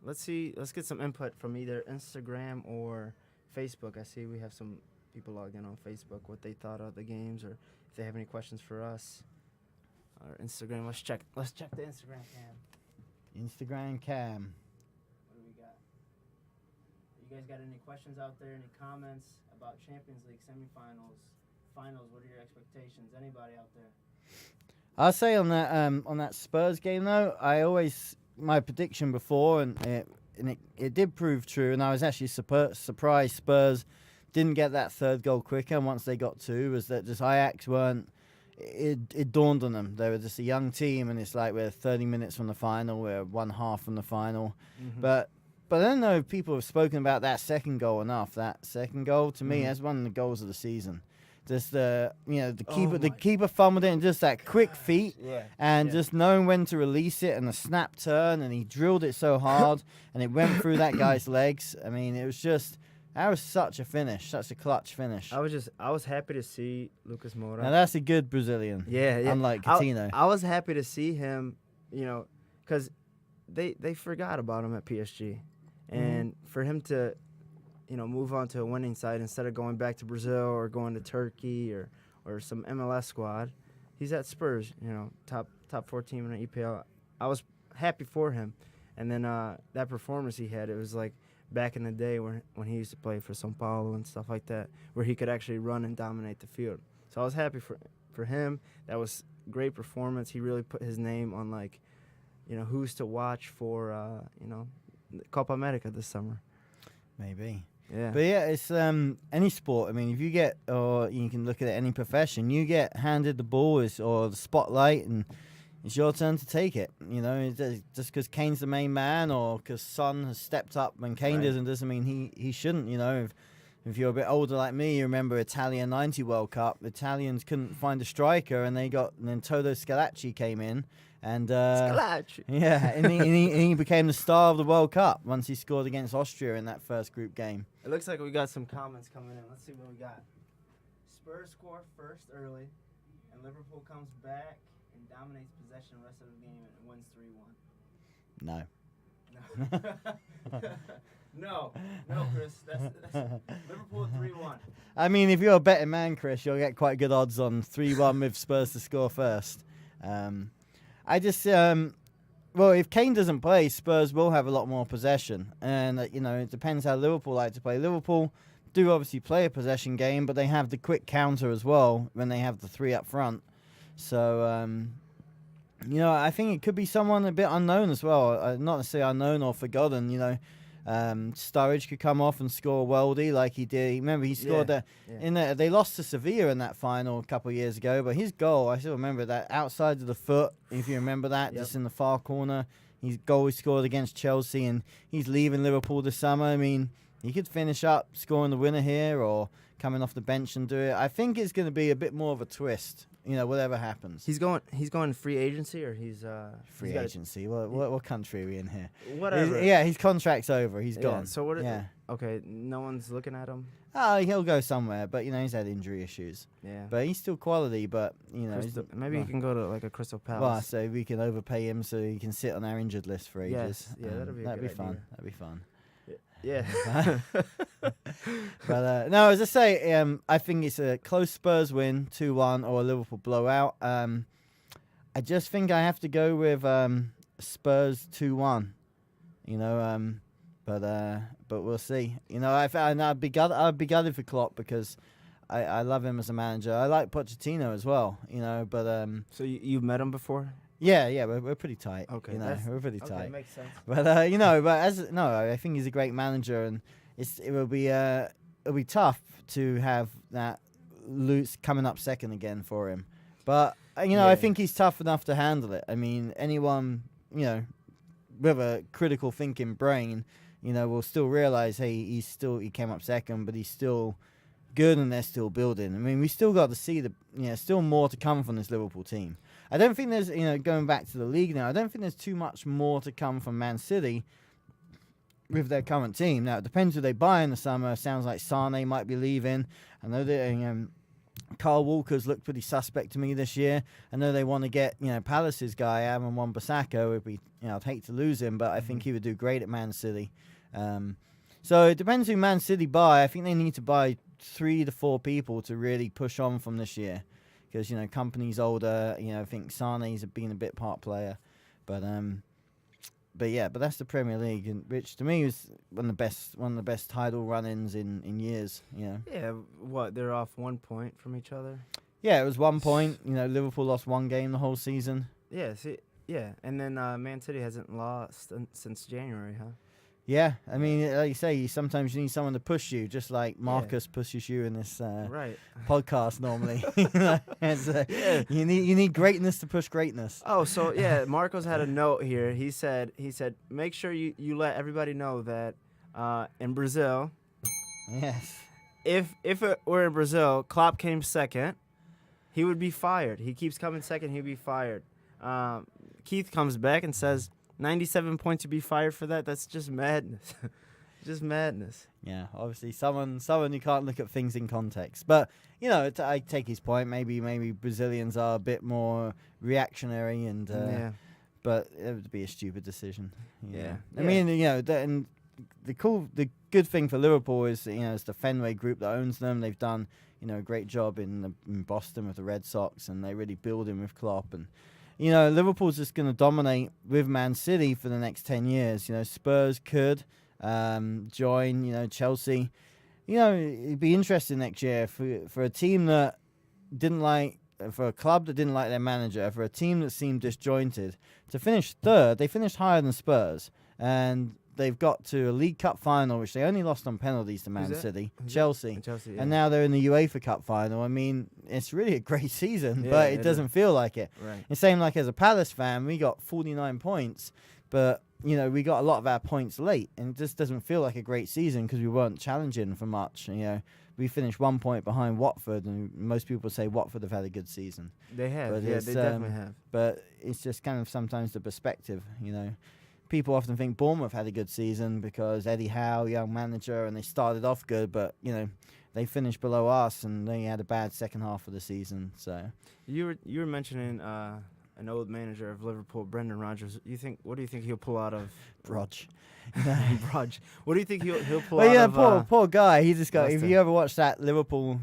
Let's see. Let's get some input from either Instagram or Facebook. I see we have some people logged in on Facebook. What they thought of the games, or if they have any questions for us. Or Instagram. Let's check. Let's check the Instagram cam. Instagram cam. What do we got? You guys got any questions out there? Any comments about Champions League semifinals, finals? What are your expectations? Anybody out there? I'll say on that Spurs game though, my prediction before and it did prove true, and I was actually surprised Spurs didn't get that third goal quicker. And once they got two, was that just Ajax weren't. It dawned on them. They were just a young team, and it's like we're 30 minutes from the final, we're one half from the final. Mm-hmm. But I don't know if people have spoken about that second goal enough. That second goal, to me, that's one of the goals of the season. Just the keeper fumbled it, and just that quick feet, and just knowing when to release it, and the snap turn, and he drilled it so hard, and it went through that guy's legs. I mean, that was such a finish, such a clutch finish. I was happy to see Lucas Moura. Now that's a good Brazilian. Yeah. Unlike Coutinho. I was happy to see him, because they forgot about him at PSG, and for him to, move on to a winning side instead of going back to Brazil or going to Turkey or some MLS squad. He's at Spurs, top 4 team in the EPL. I was happy for him, and then that performance he had, it was like back in the day when he used to play for São Paulo and stuff like that, where he could actually run and dominate the field. So I was happy for him. That was great performance. He really put his name on, like, who's to watch for, Copa America this summer. Maybe. Yeah. But yeah, it's any sport. I mean, if you get, or you can look at any profession, you get handed the ball or the spotlight, and it's your turn to take it. Just because Kane's the main man, or because Son has stepped up when Kane doesn't mean he shouldn't. If you're a bit older like me, you remember Italian '90 World Cup. Italians couldn't find a striker, and then Toto Scalacci came in, and Scalacci. Yeah, and he became the star of the World Cup once he scored against Austria in that first group game. It looks like we got some comments coming in. Let's see what we got. Spurs score first early, and Liverpool comes back and dominates possession the rest of the game and wins 3-1. No, Chris. That's Liverpool 3-1. I mean, if you're a betting man, Chris, you'll get quite good odds on 3-1 with Spurs to score first. If Kane doesn't play, Spurs will have a lot more possession. And, it depends how Liverpool like to play. Liverpool do obviously play a possession game, but they have the quick counter as well when they have the three up front. So, I think it could be someone a bit unknown as well. Not necessarily unknown or forgotten, Sturridge could come off and score a worldie like he did. Remember, he scored they lost to Sevilla in that final a couple of years ago, but his goal, I still remember that, outside of the foot, if you remember that, just in the far corner. His goal he scored against Chelsea, and he's leaving Liverpool this summer. I mean, he could finish up scoring the winner here or coming off the bench and do it. I think it's going to be a bit more of a twist, whatever happens. He's going free agency, or he's free agency. What country are we in here? Whatever. His contract's over. He's gone. So what? Okay, no one's looking at him. He'll go somewhere, but he's had injury issues. Yeah. But he's still quality. But maybe he can go to like a Crystal Palace. Well, so we can overpay him so he can sit on our injured list for ages. Yes. Yeah, that'd be fun. That'd be fun. Yeah. But no, as I say, I think it's a close Spurs win, 2-1, or a Liverpool blowout. I just think I have to go with Spurs 2-1. But we'll see. I'd be gutted for Klopp because I love him as a manager. I like Pochettino as well. But so you've met him before? Yeah, we're pretty tight. Okay, we're pretty tight. Okay, makes sense. But I think he's a great manager, and it'll be tough to have that loose coming up second again for him. But I think he's tough enough to handle it. I mean, anyone with a critical thinking brain, will still realize, hey, he came up second, but he's still good, and they're still building. I mean, we still got to see still more to come from this Liverpool team. I don't think there's, going back to the league now, I don't think there's too much more to come from Man City with their current team. Now, it depends who they buy in the summer. Sounds like Sane might be leaving. I know that Carl Walker's looked pretty suspect to me this year. I know they want to get, Palace's guy, Aaron Wan-Bissaka. I'd hate to lose him, but I think he would do great at Man City. So it depends who Man City buy. I think they need to buy 3 to 4 people to really push on from this year. Because, Company's older. I think Sane's been a bit part player. But that's the Premier League, and which to me is one of the best title run-ins in years. Yeah, what, they're off 1 point from each other? Yeah, it was 1 point. Liverpool lost 1 game the whole season. Yeah, and then Man City hasn't lost since January, huh? Yeah, I mean, like you say, sometimes you need someone to push you, just like Marcus pushes you in this podcast normally. You need greatness to push greatness. Oh, so yeah, Marcos had a note here. He said, make sure you let everybody know that in Brazil, yes, if it were in Brazil, Klopp came second, he would be fired. He keeps coming second, he'd be fired. Keith comes back and says, 97 points to be fired for that? That's just madness. Just madness. Yeah, obviously someone who can't look at things in context. But, I take his point. Maybe Brazilians are a bit more reactionary but it would be a stupid decision. Yeah. I mean, and the good thing for Liverpool is, it's the Fenway Group that owns them. They've done, a great job in Boston with the Red Sox, and they really build in with Klopp. And Liverpool's just going to dominate with Man City for the next 10 years. Spurs could join, Chelsea. It'd be interesting next year for a team that for a club that didn't like their manager, for a team that seemed disjointed, to finish third. They finished higher than Spurs, and they've got to a League Cup final, which they only lost on penalties to Man City. Chelsea. Yeah. And now they're in the UEFA Cup final. I mean, it's really a great season, but it doesn't feel like it. Right. The same like as a Palace fan, we got 49 points, but, we got a lot of our points late, and it just doesn't feel like a great season because we weren't challenging for much. We finished 1 point behind Watford, and most people say Watford have had a good season. They have, they definitely have. But it's just kind of sometimes the perspective, People often think Bournemouth had a good season because Eddie Howe, young manager, and they started off good, but, they finished below us, and they had a bad second half of the season. So you were mentioning an old manager of Liverpool, Brendan Rodgers. What do you think he'll pull out of Rodge? Rodge. What do you think he'll pull out of? Poor guy. He just got. Leicester. If you ever watched that Liverpool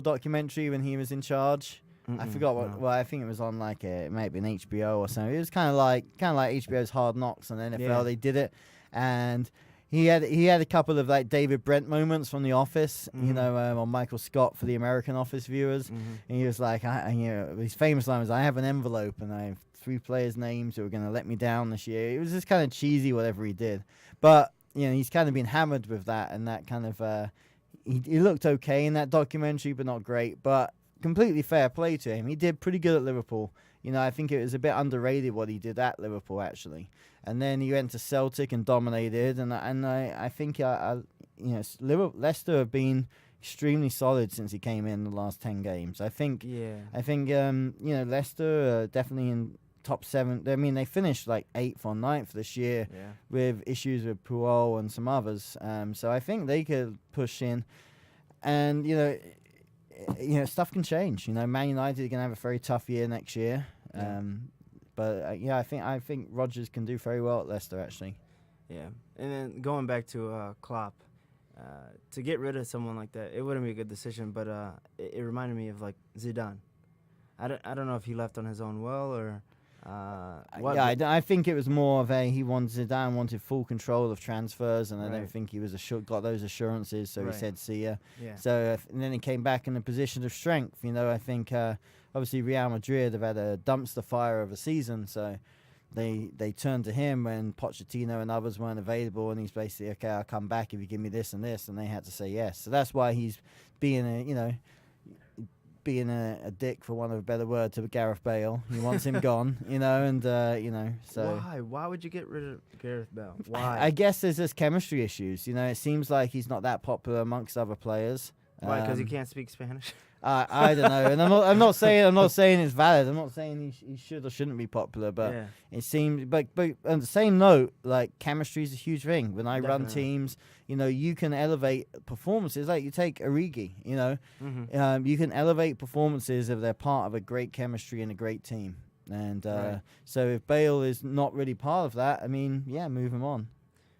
documentary when he was in charge. I forgot what. No. Well, I think it was on it might be an HBO or something. It was kind of like HBO's Hard Knocks on NFL. Yeah. They did it, and he had a couple of David Brent moments from The Office, on Michael Scott for the American Office viewers. Mm-hmm. And he was like, his famous line was, "I have an envelope and I have 3 players' names who are going to let me down this year." It was just kind of cheesy, whatever he did, but he's kind of been hammered with that, and that kind of he looked okay in that documentary, but not great, but. Completely fair play to him. He did pretty good at Liverpool. I think it was a bit underrated what he did at Liverpool, actually. And then he went to Celtic and dominated. And I think Leicester have been extremely solid since he came in the last 10 games. I think Leicester are definitely in top 7. I mean, they finished 8th or 9th this year with issues with Puel and some others. So I think they could push in. And stuff can change. Man United are going to have a very tough year next year. But I think Rodgers can do very well at Leicester, actually. Yeah, and then going back to Klopp, to get rid of someone like that, it wouldn't be a good decision. But it reminded me of Zidane. I don't know if he left on his own will or. I think it was more of Zidane wanted full control of transfers, and I don't think he was got those assurances, so he said see ya. Yeah. So and then he came back in a position of strength. I think obviously Real Madrid have had a dumpster fire of a season, so they turned to him when Pochettino and others weren't available, and he's basically, okay, I'll come back if you give me this and this, and they had to say yes. So that's why he's being a dick, for want of a better word, to Gareth Bale. He wants him gone, so... Why would you get rid of Gareth Bale? Why? I guess there's just chemistry issues. It seems like he's not that popular amongst other players. Why? Because he can't speak Spanish. I don't know, and I'm not saying it's valid. I'm not saying he should or shouldn't be popular, but Yeah. it seems. But on the same note, like chemistry is a huge thing. When I run Definitely. teams, you can elevate performances. Like you take Origi, Mm-hmm. you can elevate performances if they're part of a great chemistry and a great team. And Right. so if Bale is not really part of that, I mean, yeah, move him on.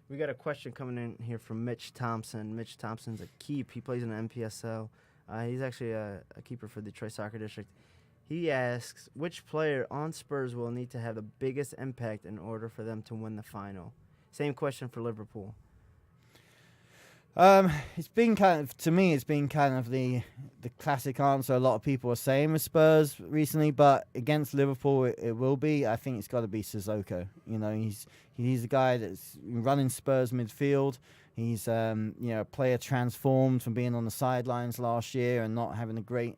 We got a question coming in here from Mitch Thompson. Mitch Thompson's a keep. He plays in the MPSL. He's actually a keeper for Detroit Soccer District. He asks, which player on Spurs will need to have the biggest impact in order for them to win the final? Same question for Liverpool. It's been to me, it's been kind of the classic answer a lot of people are saying with Spurs recently, but against Liverpool it will be. I think it's got to be Sissoko. He's the guy that's running Spurs midfield. He's a player transformed from being on the sidelines last year and not having a great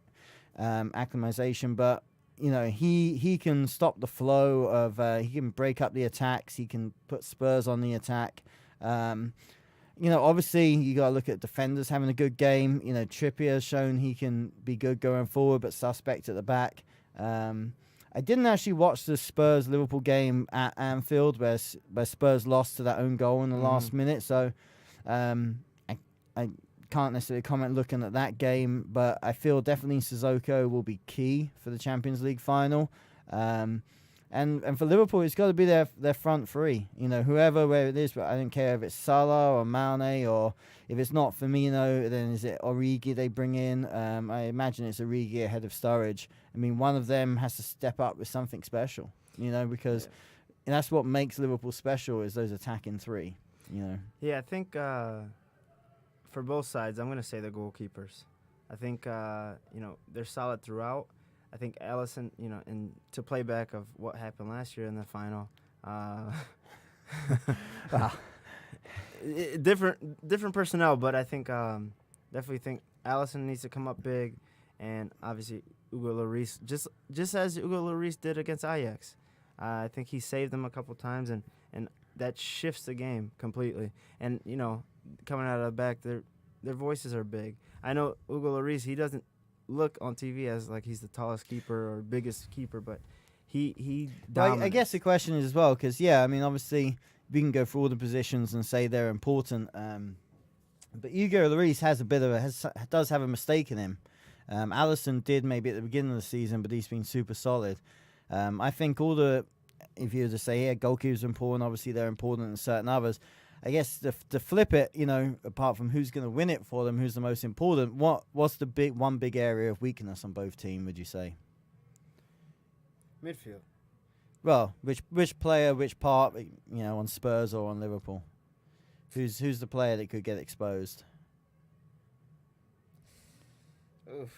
acclimatization, but he can stop the flow of he can break up the attacks. He can put Spurs on the attack. Obviously you got to look at defenders having a good game. Trippier has shown he can be good going forward, but suspect at the back. I didn't actually watch the Spurs-Liverpool game at Anfield where Spurs lost to that own goal in the last minute, so I can't necessarily comment looking at that game, but I feel definitely Sissoko will be key for the Champions League final. And for Liverpool, it's got to be their front three. Where it is, but I don't care if it's Salah or Mane, or if it's not Firmino, then is it Origi they bring in? I imagine it's Origi ahead of Sturridge. I mean, one of them has to step up with something special, because that's what makes Liverpool special is those attacking three, Yeah, I think for both sides, I'm going to say the goalkeepers. I think, they're solid throughout. I think Alisson, and to play back of what happened last year in the final, different personnel, but I think definitely think Alisson needs to come up big, and obviously Hugo Lloris, just as Hugo Lloris did against Ajax. I think he saved them a couple times, and that shifts the game completely. And coming out of the back, their voices are big. I know Hugo Lloris, he doesn't look on TV as like he's the tallest keeper or biggest keeper, but he dominates. I guess the question is as well, because obviously we can go through all the positions and say they're important, but Hugo Lloris does have a mistake in him. Alisson did maybe at the beginning of the season, but he's been super solid. I think if you were to say goalkeepers are important, obviously they're important in certain others. I guess to flip it, apart from who's going to win it for them, who's the most important, what's the one big area of weakness on both teams, would you say? Midfield. Well, which player, which part, on Spurs or on Liverpool? Who's the player that could get exposed? Oof.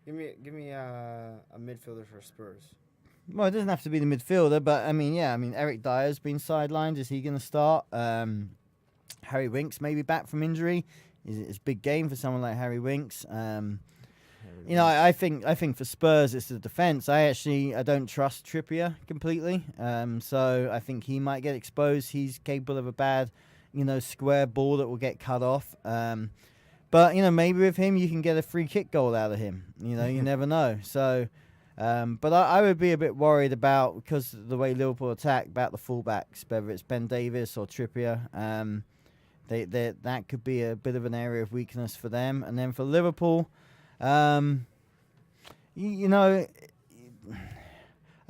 Give me a midfielder for Spurs. Well, it doesn't have to be the midfielder, but Eric Dyer's been sidelined. Is he going to start? Harry Winks maybe back from injury. It's a big game for someone like Harry Winks. I think for Spurs it's the defence. I don't trust Trippier completely. So I think he might get exposed. He's capable of a bad, square ball that will get cut off. But maybe with him you can get a free kick goal out of him. You never know. So. But I would be a bit worried about, because of the way Liverpool attack, about the fullbacks, whether it's Ben Davies or Trippier. That could be a bit of an area of weakness for them. And then for Liverpool, I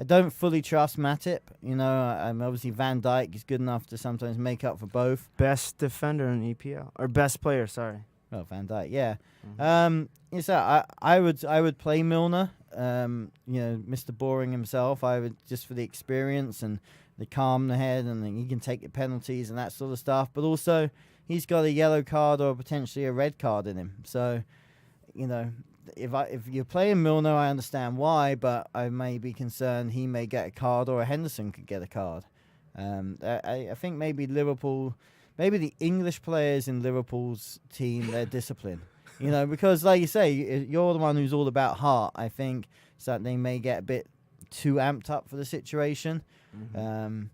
don't fully trust Matip. Obviously Van Dijk is good enough to sometimes make up for both. Best defender in EPL, or best player, sorry. Well, Van Dijk, yeah. Mm-hmm. I would play Milner. Mr. Boring himself. I would, just for the experience and the calm head, and he can take the penalties and that sort of stuff. But also, he's got a yellow card or potentially a red card in him. So, if you're playing Milner, I understand why, but I may be concerned he may get a card, or a Henderson could get a card. I think maybe Liverpool. Maybe the English players in Liverpool's team, their discipline. Because like you say, you're the one who's all about heart. I think so that they may get a bit too amped up for the situation. Mm-hmm.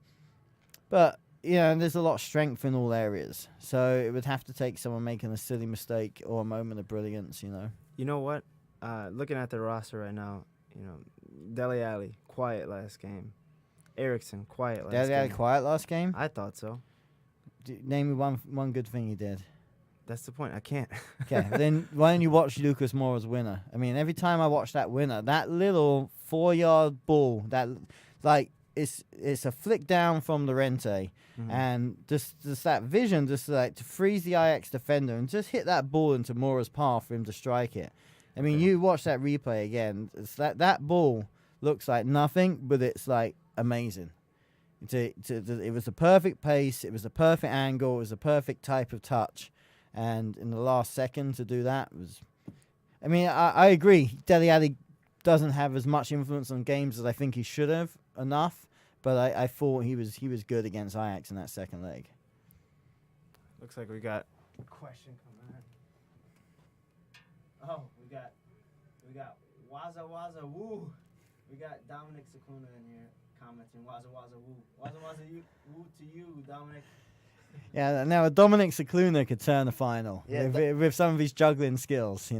But and there's a lot of strength in all areas. So it would have to take someone making a silly mistake or a moment of brilliance, You know what? Looking at the roster right now, Dele Alli, quiet last game. Erickson, quiet last game. Dele Alli quiet last game? I thought so. Name me one good thing he did. That's the point. I can't. Okay, then why don't you watch Lucas Moura's winner? I mean, every time I watch that winner, that little 4-yard ball, it's a flick down from Llorente, and just that vision, just like to freeze the Ajax defender and just hit that ball into Moura's path for him to strike it. I mean, you watch that replay again. It's that ball looks like nothing, but it's like amazing. It was the perfect pace. It was the perfect angle. It was the perfect type of touch. And in the last second to do that was... I mean, I agree. Dele Alli doesn't have as much influence on games as I think he should have enough. But I thought he was good against Ajax in that second leg. Looks like we got a question coming in. Oh, we got Waza Woo. We got Dominic Cicluna in here commenting Waza Woo. Waza Woo to you, Dominic. Yeah, now Dominic Cicluna could turn the final with some of his juggling skills,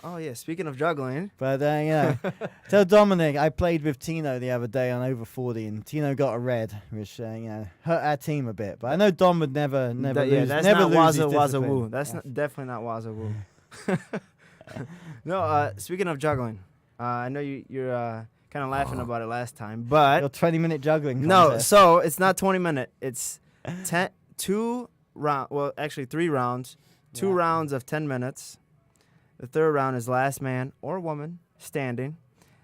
Oh, yeah, speaking of juggling. But, tell Dominic, I played with Tino the other day on over 40, and Tino got a red, which, hurt our team a bit. But I know Dom would never lose. Yeah, that's never not lose Waza Woo. That's definitely not Waza Woo. No, speaking of juggling, I know you're kind of laughing about it last time, but... Your 20-minute juggling contest. No, so it's not 20-minute. It's 3 rounds, 2 rounds of 10 minutes. The third round is last man or woman standing.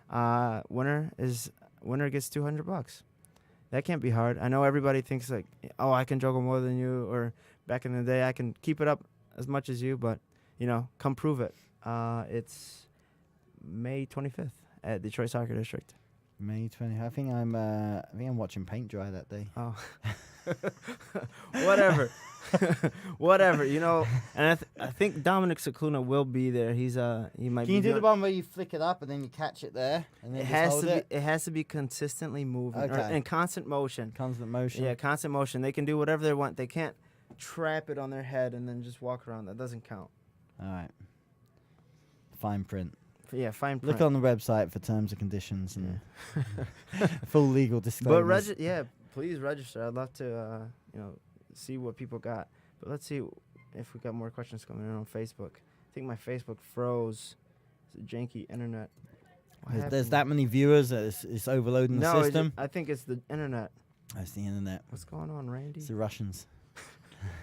Winner gets $200. That can't be hard. I know everybody thinks like, oh, I can juggle more than you, or back in the day I can keep it up as much as you, but come prove it. It's May 25th at Detroit Soccer District. May 20th. I think I'm watching paint dry that day. Oh. Whatever. And I think Dominic Cicluna will be there. He might. Can you do the one where you flick it up and then you catch it there and then it has to be consistently moving, okay. In constant motion. Constant motion. Yeah, constant motion. They can do whatever they want. They can't trap it on their head and then just walk around. That doesn't count. All right. Fine print. Yeah, fine print. Look on the website for terms and conditions and full legal disclaimers. But please register. I'd love to see what people got. But let's see if we got more questions coming in on Facebook. I think my Facebook froze. It's a janky internet. There's that many viewers that it's overloading the system? I think it's the internet. That's the internet. What's going on, Randy? It's the Russians.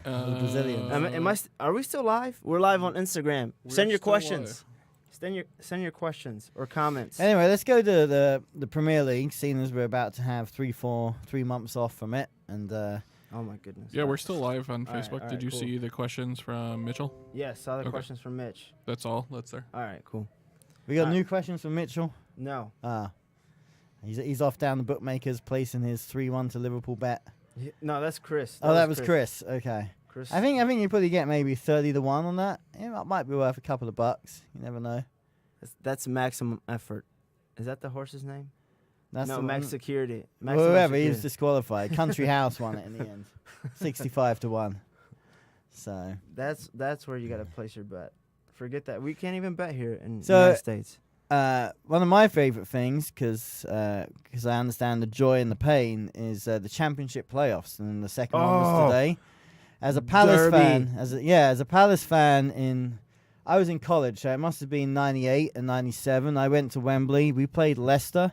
The Brazilians. Are we still live? We're live on Instagram. Send your questions. Send your questions or comments. Anyway, let's go to the Premier League, seeing as we're about to have 3 months off from it. And oh my goodness. Yeah, we're still live on Facebook. All right, Did you see the questions from Mitchell? Yeah, saw the questions from Mitch. That's all. That's there. All right, cool. We got new questions from Mitchell? No. He's off down the bookmakers, placing his 3-1 to Liverpool bet. No, that's Chris. That was Chris. Okay. Chris. I think you probably get maybe 30 to 1 on that. It might be worth a couple of bucks. You never know. That's maximum effort. Is that the horse's name? That's Max Security. Whoever, he was disqualified. Country House won it in the end. 65 to 1. So that's where you got to place your bet. Forget that. We can't even bet here in the United States. One of my favorite things, because I understand the joy and the pain, is the championship playoffs, and the second one was today. As a Palace fan, as a Palace fan I was in college, so it must have been 98 and 97. I went to Wembley. We played Leicester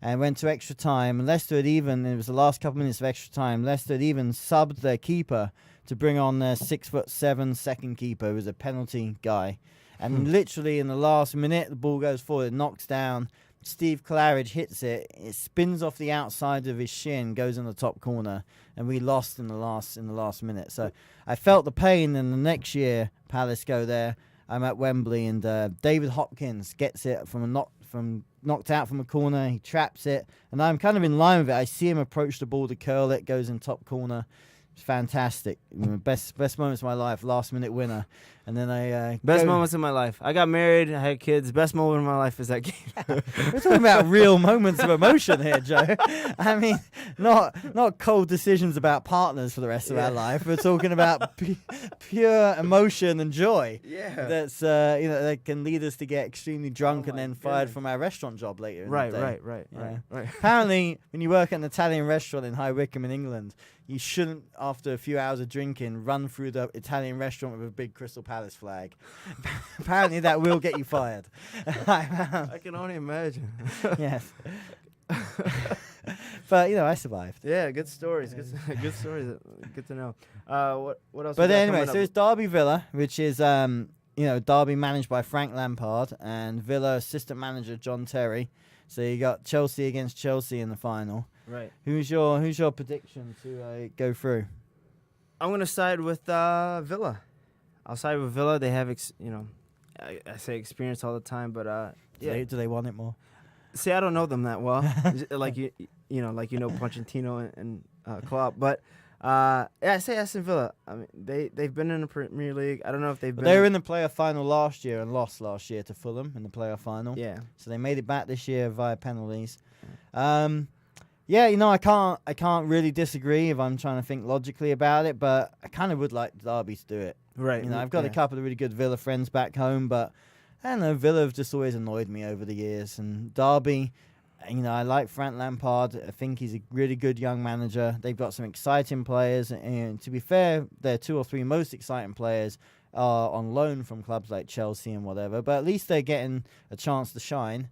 and went to extra time. And Leicester had it was the last couple minutes of extra time, Leicester had even subbed their keeper to bring on their 6'7" second keeper, who was a penalty guy. And literally in the last minute, the ball goes forward, it knocks down. Steve Claridge hits it. It spins off the outside of his shin, goes in the top corner, and we lost in the last minute. So I felt the pain. And the next year, Palace go there. I'm at Wembley, and David Hopkins gets it knocked out from a corner. He traps it, and I'm kind of in line with it. I see him approach the ball to curl it, goes in top corner. It's fantastic. Best moments of my life. Last minute winner. And then I Best moments in my life. I got married. I had kids. Best moment of my life is that game. We're talking about real moments of emotion here, Joe. I mean, not cold decisions about partners for the rest of our life. We're talking about pure emotion and joy. Yeah. That's that can lead us to get extremely drunk and then fired goodness. from our restaurant job later. Right, in the day. right. Apparently, when you work at an Italian restaurant in High Wycombe in England, you shouldn't, after a few hours of drinking, run through the Italian restaurant with a big Crystal Palace flag. Apparently, that will get you fired. I can only imagine. Yes. But I survived. Yeah, good stories. Good stories. Good to know. What else? But anyway, so it's Derby Villa, which is Derby managed by Frank Lampard and Villa assistant manager John Terry. So you got Chelsea against Chelsea in the final. Right. Who's your prediction to go through? I'm gonna side with Villa. I'll side with Villa. They have I say experience all the time, but Do they want it more? See, I don't know them that well, like you know Pochettino and Klopp, but I say Aston Villa. I mean, they've been in the Premier League. I don't know if they've been. They were in the playoff final last year and lost last year to Fulham in the playoff final. Yeah. So they made it back this year via penalties. I can't really disagree if I'm trying to think logically about it, but I kind of would like Derby to do it. Right. I've got a couple of really good Villa friends back home, but I don't know, Villa have just always annoyed me over the years. And Derby, I like Frank Lampard. I think he's a really good young manager. They've got some exciting players. And to be fair, their 2 or 3 most exciting players are on loan from clubs like Chelsea and whatever. But at least they're getting a chance to shine.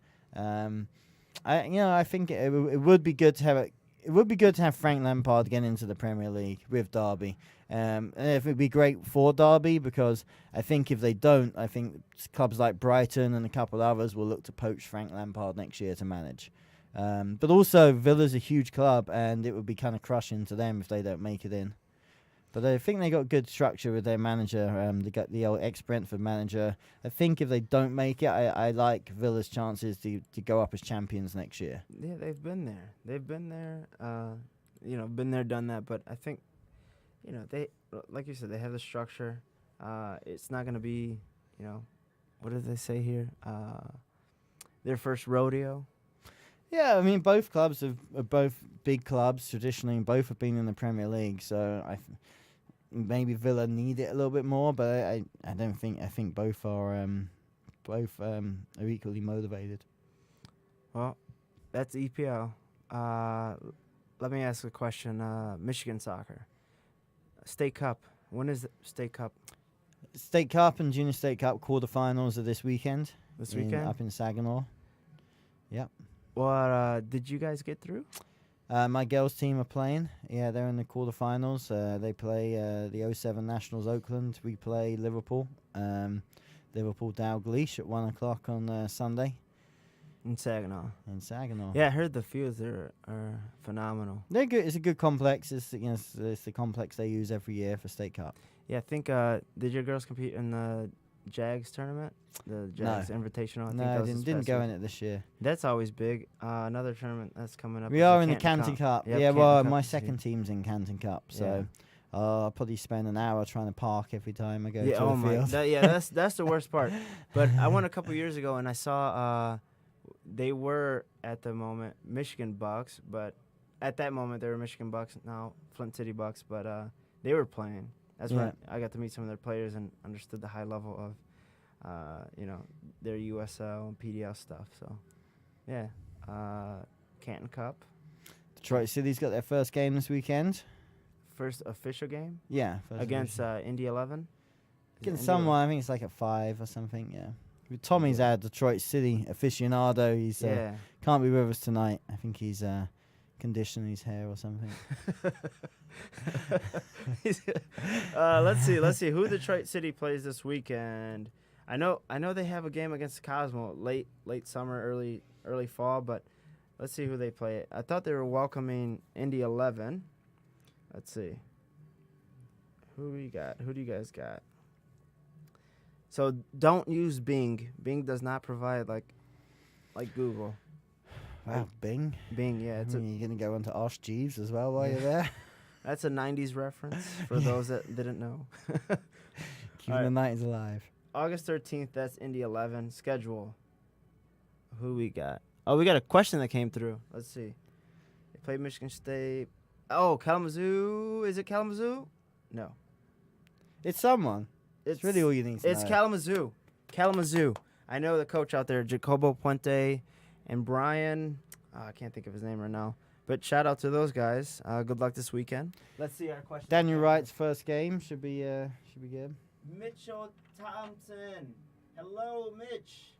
I think it would be good to have it. It would be good to have Frank Lampard get into the Premier League with Derby. And it would be great for Derby because I think if they don't, I think clubs like Brighton and a couple others will look to poach Frank Lampard next year to manage. But also, Villa's a huge club, and it would be kind of crushing to them if they don't make it in. But I think they got good structure with their manager. They got the old ex-Brentford manager. I think if they don't make it, I like Villa's chances to go up as champions next year. Yeah, they've been there. Been there, done that. But I think, they, like you said, they have the structure. It's not going to be, what did they say here? Their first rodeo. Yeah, I mean, both clubs are both big clubs traditionally, and both have been in the Premier League. So maybe Villa need it a little bit more, but I don't think. I think both are equally motivated. Well, that's EPL. Let me ask a question. Michigan soccer, State Cup. When is the State Cup? State Cup and Junior State Cup quarterfinals are this weekend. This weekend up in Saginaw. Yep. What did you guys get through? My girls' team are playing. Yeah, they're in the quarterfinals. They play the 07 Nationals Oakland. We play Liverpool. Liverpool Dalglish at 1 o'clock on Sunday. In Saginaw. Yeah, I heard the fields are phenomenal. They're good. It's a good complex. It's the complex they use every year for State Cup. Yeah, I think did your girls compete in the Jags tournament? The Jags Invitational? No, I didn't go in it this year. That's always big. Another tournament that's coming up. We are in the Canton Cup. Yep, yeah, Canton my Cup second team's in Canton Cup, so I'll probably spend an hour trying to park every time I go to a field. That's the worst part. But I went a couple years ago and I saw they were at the moment Michigan Bucks, but at that moment they were Michigan Bucks. Now Flint City Bucks, but they were playing. That's when I got to meet some of their players and understood the high level of their USL and PDL stuff. So, yeah, Canton Cup. Detroit City's got their first game this weekend. First official game? Yeah. Against Indy 11? Against someone, I think it's like at 5 or something, yeah. Tommy's our Detroit City aficionado. He's can't be with us tonight. I think he's conditioning his hair or something. Let's see who Detroit City plays this weekend. I know they have a game against Cosmo late summer, early fall, but let's see who they play. I thought they were welcoming Indy 11. Let's see. Who do you guys got? So don't use Bing. Bing does not provide like Google. Wow, Bing. Bing, yeah. You're going to go into Ask Jeeves as well while you're there? That's a 90s reference for those that didn't know. Keeping the 90s alive. August 13th, that's Indy 11. Schedule. Who we got? Oh, we got a question that came through. Let's see. They played Michigan State. Oh, Kalamazoo. Is it Kalamazoo? No. It's someone. It's really all you need to know. It's Kalamazoo. Kalamazoo. I know the coach out there, Jacobo Puente and Brian. I can't think of his name right now. But shout out to those guys. Good luck this weekend. Let's see our question. Daniel Wright's first game should be good. Mitchell Thompson. Hello, Mitch.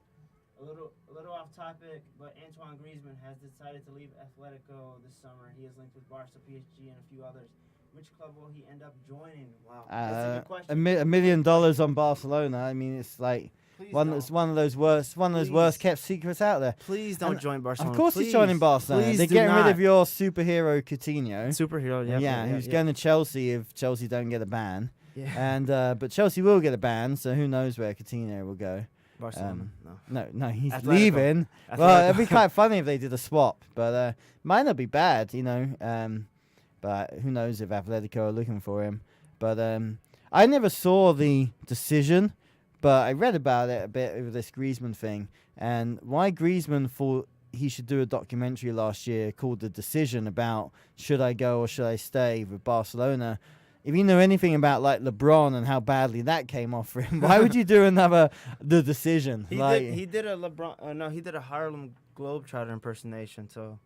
A little off topic, but Antoine Griezmann has decided to leave Atletico this summer. He is linked with Barca, PSG, and a few others. Which club will he end up joining? Wow, that's a good question. $1 million on Barcelona. I mean, it's like Please one of those worst kept secrets out there. Please don't join Barcelona. Of course, he's joining Barcelona. Please They're do getting rid not. of your superhero Coutinho. Superhero, Who's going to Chelsea if Chelsea don't get a ban. Yeah. And but Chelsea will get a ban, so who knows where Coutinho will go. Barcelona. No. No, he's Atletico. leaving. Atletico. Well, it'd be quite funny if they did a swap, but might not be bad, you know. But who knows if Atletico are looking for him. But I never saw the decision, but I read about it a bit over this Griezmann thing, and why Griezmann thought he should do a documentary last year called The Decision about should I go or should I stay with Barcelona. If you know anything about like LeBron and how badly that came off for him, why would you do another The Decision? He did a LeBron. No, he did a Harlem Globetrotter impersonation. So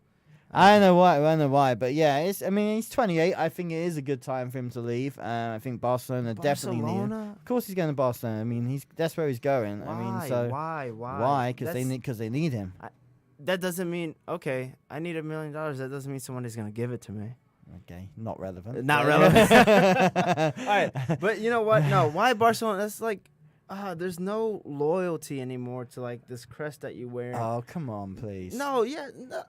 I know why, but yeah, I mean, he's 28. I think it is a good time for him to leave. I think Barcelona definitely need him. Of course, he's going to Barcelona. I mean, that's where he's going. Why? I mean, so Why? Because they need him. That doesn't mean I need $1 million. That doesn't mean somebody's gonna give it to me. Okay, not relevant. Not relevant. All right, but you know what? No, why Barcelona? That's like, there's no loyalty anymore to like this crest that you wear. Oh, come on, please. No,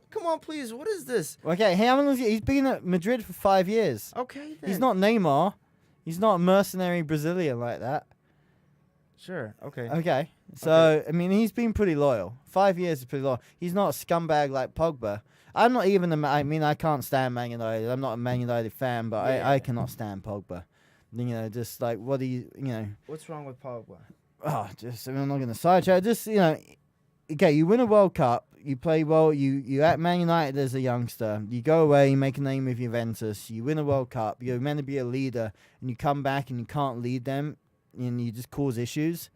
come on, please. What is this? Okay, he's been at Madrid for 5 years. Okay, then. He's not Neymar. He's not a mercenary Brazilian like that. Sure. Okay. Okay. So, I mean, he's been pretty loyal. 5 years is pretty loyal. He's not a scumbag like Pogba. I'm not even I can't stand Man United. I'm not a Man United fan, but I cannot stand Pogba. You know, just like, what do you know. What's wrong with Pogba? Oh, I'm not going to sidetrack. Just, you know, okay, you win a World Cup. You play well. You at Man United as a youngster. You go away, you make a name with Juventus. You win a World Cup. You're meant to be a leader, and you come back and you can't lead them, and you just cause issues.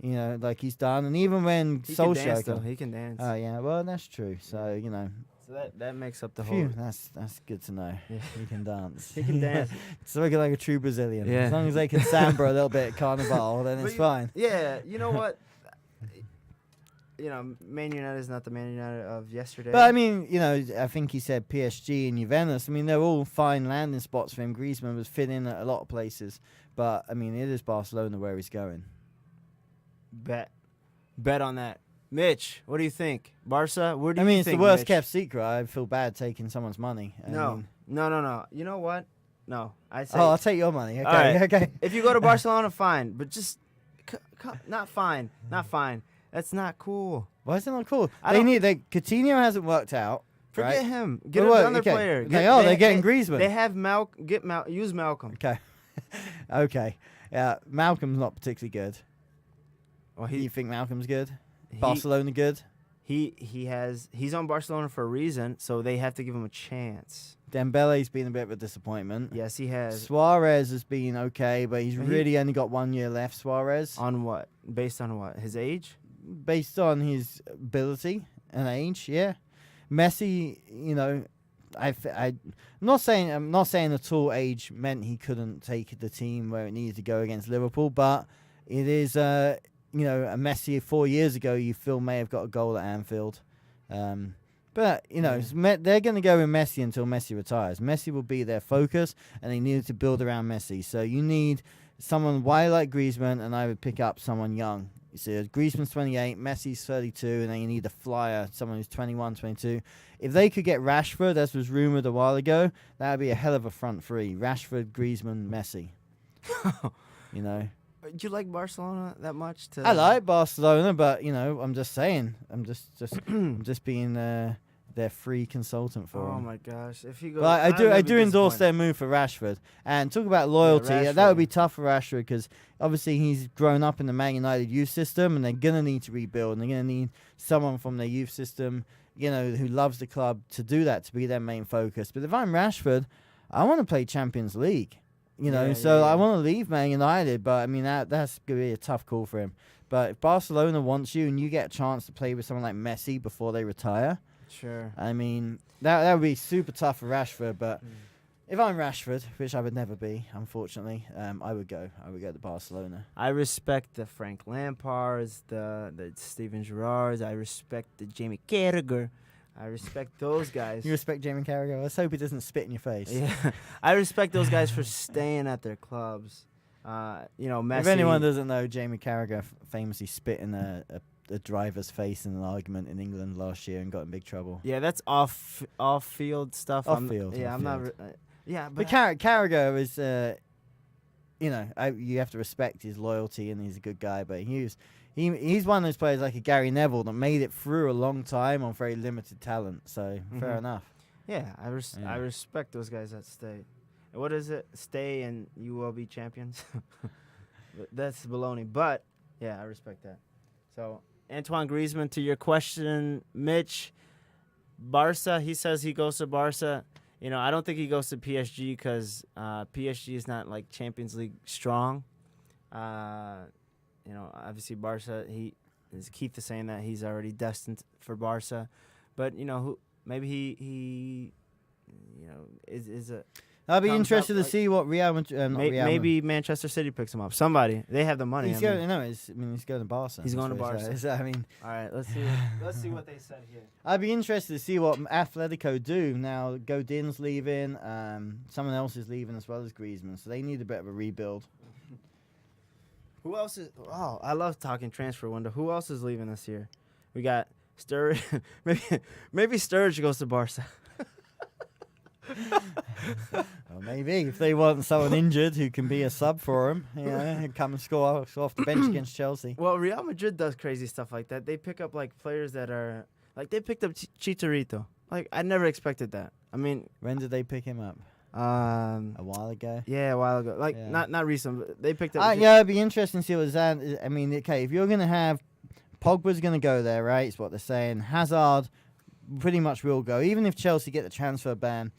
You know, like he's done. And even when Solskjaer, he can dance. Oh yeah, well that's true. So you know. So that makes up the Phew, whole. that's good to know. Yeah. He can dance. He can dance. It's looking like a true Brazilian. Yeah. As long as they can samba a little bit at Carnival, then it's fine. Yeah, you know what? You know, Man United is not the Man United of yesterday. But I mean, you know, I think he said PSG and Juventus. I mean, they're all fine landing spots for him. Griezmann was fit in at a lot of places, but I mean, it is Barcelona where he's going. Bet on that. Mitch, what do you think? Barca, where do you think? I mean, it's the worst Mitch? kept secret. I feel bad taking someone's money. No. You know what? No, I say. Oh, I'll take your money. Okay, right. okay. If you go to Barcelona, fine, but just not fine. That's not cool. Why is it not cool? Coutinho hasn't worked out. Forget right? him. Get another player. Okay, they're getting Griezmann. They have use Malcolm. Okay. Okay. Yeah, Malcolm's not particularly good. Well, you think Malcolm's good? Barcelona good? He's on Barcelona for a reason, so they have to give him a chance. Dembele's been a bit of a disappointment. Yes, he has. Suarez has been okay, but he's really only got 1 year left, Suarez. On what? Based on what? His age? Based on his ability and age, yeah. Messi, you know, I'm not saying at all age meant he couldn't take the team where it needed to go against Liverpool, but it is, you know, a Messi 4 years ago you feel may have got a goal at Anfield. But, you know, they're going to go with Messi until Messi retires. Messi will be their focus, and they needed to build around Messi. So you need someone wide like Griezmann, and I would pick up someone young. You see, Griezmann's 28, Messi's 32, and then you need a flyer, someone who's 21, 22. If they could get Rashford, as was rumoured a while ago, that would be a hell of a front three. Rashford, Griezmann, Messi. You know. Do you like Barcelona that much? I like Barcelona, but you know, I'm just saying, I'm just being their free consultant for Oh him. my gosh! If he goes, But I do endorse their move for Rashford. And talk about loyalty. That Rashford. would be tough for Rashford because obviously he's grown up in the Man United youth system, and they're gonna need to rebuild. And they're gonna need someone from their youth system, who loves the club to do that, to be their main focus. But if I'm Rashford, I want to play Champions League. I want to leave Man United. But I mean that's gonna be a tough call for him. But if Barcelona wants you and you get a chance to play with someone like Messi before they retire. Sure. I mean, that would be super tough for Rashford, but if I'm Rashford, which I would never be, unfortunately, I would go to Barcelona. I respect the Frank Lampards, the Steven Gerrards. I respect the Jamie Carragher. I respect those guys. You respect Jamie Carragher? Let's hope he doesn't spit in your face. Yeah, I respect those guys for staying at their clubs. Messi. If anyone doesn't know, Jamie Carragher famously spit in a driver's face in an argument in England last year and got in big trouble. Yeah, that's off-field stuff. Off-field. I'm not. But Carragher is, you have to respect his loyalty, and he's a good guy. But he's one of those players like a Gary Neville that made it through a long time on very limited talent. So fair enough. Yeah, I respect those guys that stay. What is it? Stay and you will be champions. That's baloney. But yeah, I respect that. So. Antoine Griezmann, to your question, Mitch, Barca, he says he goes to Barca. I don't think he goes to PSG because PSG is not like Champions League strong. Obviously Barca, Keith is saying that he's already destined for Barca. But, maybe he is a... I'll be interested to see what Real Madrid. Maybe Manchester City picks him up. Somebody, they have the money. He's going to Barca. He's going to Barca. All right, let's see what they said here. I'd be interested to see what Atletico do now. Godin's leaving. Someone else is leaving as well as Griezmann, so they need a bit of a rebuild. Who else is? Oh, I love talking transfer window. Who else is leaving this year? We got Sturridge. maybe Sturridge goes to Barca. Well, maybe if they want someone injured who can be a sub for him, come and score off the bench against Chelsea. Well, Real Madrid does crazy stuff like that. They pick up like players that are like they picked up Chicharito. Like I never expected that. I mean, when did they pick him up? A while ago. Yeah, a while ago. Like not recent. But they picked up. It'd be interesting to see what Zan. I mean, okay, if you're gonna have Pogba's gonna go there, right? It's what they're saying. Hazard pretty much will go, even if Chelsea get the transfer ban.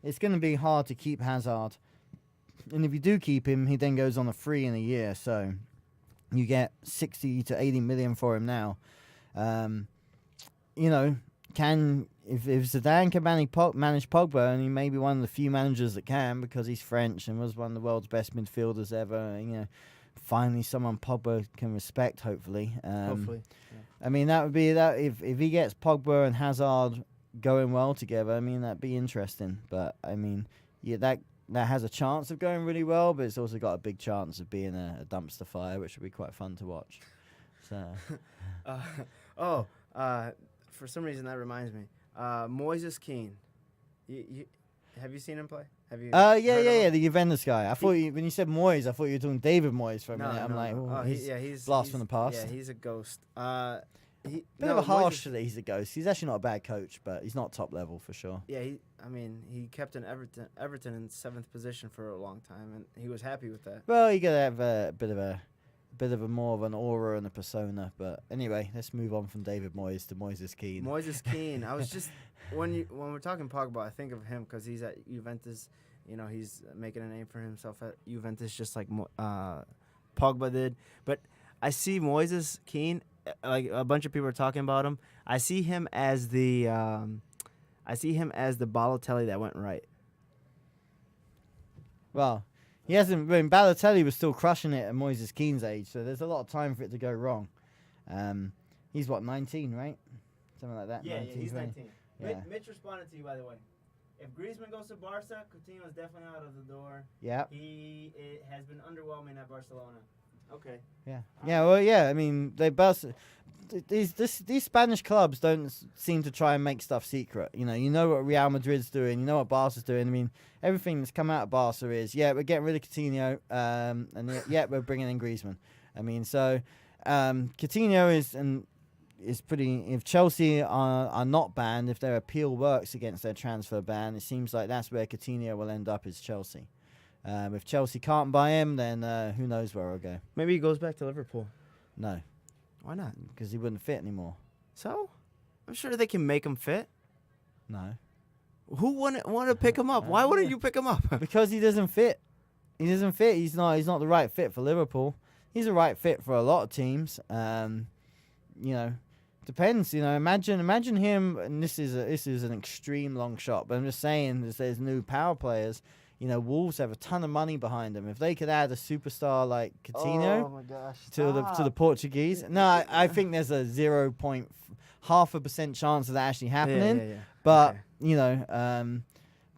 It's going to be hard to keep Hazard. And if you do keep him, he then goes on a free in a year. So you get 60 to 80 million for him now. If Zidane can manage Pogba, and he may be one of the few managers that can because he's French and was one of the world's best midfielders ever, finally someone Pogba can respect, hopefully. Hopefully. Yeah. I mean, that would be that if he gets Pogba and Hazard going well together, I mean, that'd be interesting. But I mean, that has a chance of going really well, but it's also got a big chance of being a dumpster fire, which would be quite fun to watch. So, for some reason that reminds me, Moises Kean. Have you seen him play? Have you? The Juventus guy. I thought when you said Moyes, I thought you were talking David Moyes for a minute. He's blast from the past. Yeah, he's a ghost. Bit of a harsh that he's a ghost. He's actually not a bad coach, but he's not top level for sure. Yeah, he kept in Everton in 7th position for a long time, and he was happy with that. Well, you gotta have a bit of a more of an aura and a persona. But anyway, let's move on from David Moyes to Moises Kean. Moises Kean. I was just when we're talking Pogba, I think of him because he's at Juventus. He's making a name for himself at Juventus, just like Pogba did. But I see Moises Kean. Like a bunch of people are talking about him. I see him as the Balotelli that went right. Well, he hasn't. I mean, Balotelli was still crushing it at Moises Kean's age, so there's a lot of time for it to go wrong. He's 19, right? Something like that. Yeah, 19, he's 20. 19. Yeah. Mitch responded to you, by the way. If Griezmann goes to Barca, Coutinho is definitely out of the door. Yeah. He has been underwhelming at Barcelona. Okay. Yeah. Well, yeah. I mean, these Spanish clubs don't seem to try and make stuff secret. You know what Real Madrid's doing. You know what Barca's doing. I mean, everything that's come out of Barca is we're getting rid of Coutinho, and we're bringing in Griezmann. I mean, so Coutinho is, and is pretty. If Chelsea are not banned, if their appeal works against their transfer ban, it seems like that's where Coutinho will end up. Is Chelsea. If Chelsea can't buy him, then who knows where he'll go? Maybe he goes back to Liverpool. No, Why not? because he wouldn't fit anymore. So, I'm sure they can make him fit. No, Who wouldn't want to pick him up? Why wouldn't you pick him up? because he doesn't fit. He doesn't fit. He's not the right fit for Liverpool. He's a right fit for a lot of teams. Depends. Imagine him. And this is an extreme long shot, but I'm just saying, there's new power players. Wolves have a ton of money behind them. If they could add a superstar like Coutinho my gosh! to the Portuguese, no, I think there's a 0.5% chance of that actually happening. Yeah. But Okay.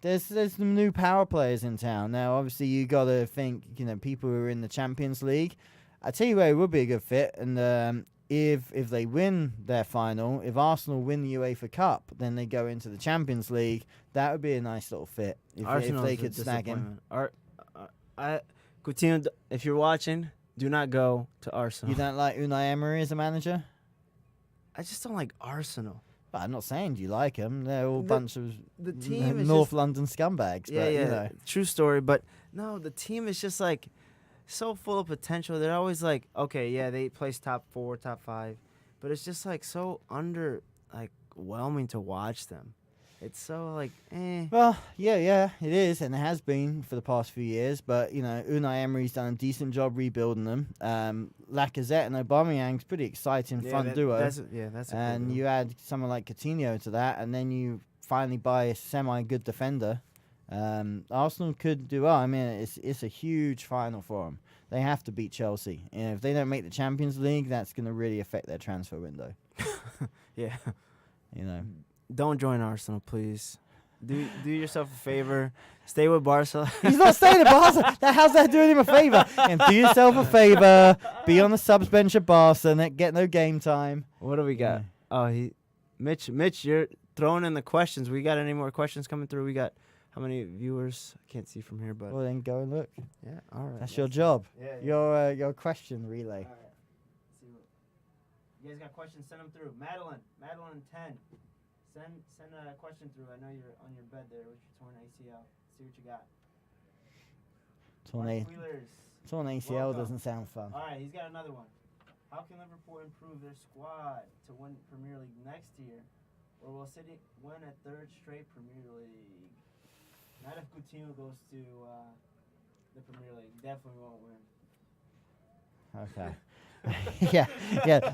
there's some new power players in town now. Obviously, you got to think people who are in the Champions League. I tell you where it would be a good fit, and if they win their final, if Arsenal win the UEFA Cup, then they go into the Champions League. That would be a nice little fit if they could snag him. Coutinho, if you're watching, do not go to Arsenal. You don't like Unai Emery as a manager? I just don't like Arsenal. But I'm not saying you like him. They're all a bunch of The team is North just, London scumbags. yeah, But, true story. But no, the team is just like so full of potential. They're always like, okay, yeah, they place top 4, top 5, but it's just like so whelming to watch them. It's so like, eh. Well, yeah, it is, and it has been for the past few years. But Unai Emery's done a decent job rebuilding them. Lacazette and Aubameyang's pretty exciting front duo. That's a good And one. you add someone like Coutinho to that, and then you finally buy a semi-good defender. Arsenal could do well. I mean, it's a huge final for them. They have to beat Chelsea. If they don't make the Champions League, that's going to really affect their transfer window. Yeah. Don't join Arsenal, please. Do yourself a favor. Stay with Barca. He's not staying at Barca. How's that doing him a favor? And do yourself a favor. Be on the subs bench at Barca and get no game time. What do we got? Mitch, you're throwing in the questions. We got any more questions coming through? We got how many viewers? I can't see from here, but Well, then go and look. yeah, all right. That's your job. Yeah. Your question relay. All right. You guys got questions? Send them through. Madeline 10. Send a question through. I know you're on your bed there with your torn ACL. See what you got. Mark Wheelers. Torn ACL Welcome. doesn't sound fun. All right, he's got another one. How can Liverpool improve their squad to win Premier League next year, or will City win a third straight Premier League? Not if Coutinho goes to the Premier League. Definitely won't win. Okay. yeah.